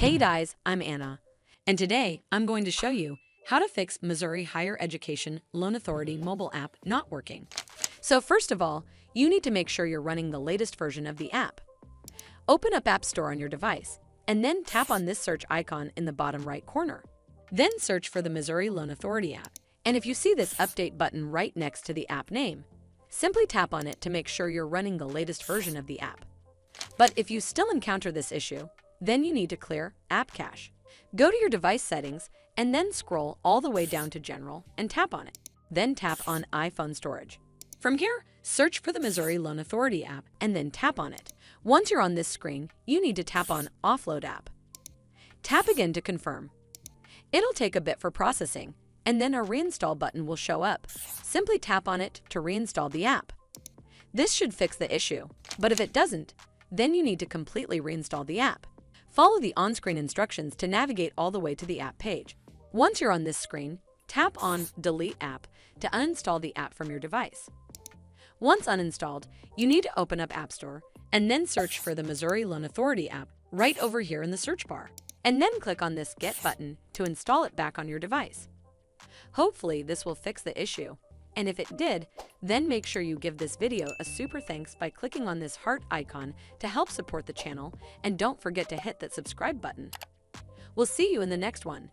Hey guys, I'm Anna, and today I'm going to show you how to fix Missouri Higher Education Loan Authority mobile app not working. So first of all, you need to make sure you're running the latest version of the app. Open up App Store on your device, and then tap on this search icon in the bottom right corner. Then search for the Missouri Loan Authority app, and if you see this update button right next to the app name, simply tap on it to make sure you're running the latest version of the app. But if you still encounter this issue, then you need to clear App Cache. Go to your device settings and then scroll all the way down to General and tap on it. Then tap on iPhone Storage. From here, search for the Missouri Loan Authority app and then tap on it. Once you're on this screen, you need to tap on Offload App. Tap again to confirm. It'll take a bit for processing, and then a reinstall button will show up. Simply tap on it to reinstall the app. This should fix the issue, but if it doesn't, then you need to completely reinstall the app. Follow the on-screen instructions to navigate all the way to the app page. Once you're on this screen, tap on Delete App to uninstall the app from your device. Once uninstalled, you need to open up App Store and then search for the Missouri Loan Authority app right over here in the search bar, and then click on this Get button to install it back on your device. Hopefully, this will fix the issue. And if it did, then make sure you give this video a super thanks by clicking on this heart icon to help support the channel, and don't forget to hit that subscribe button. We'll see you in the next one.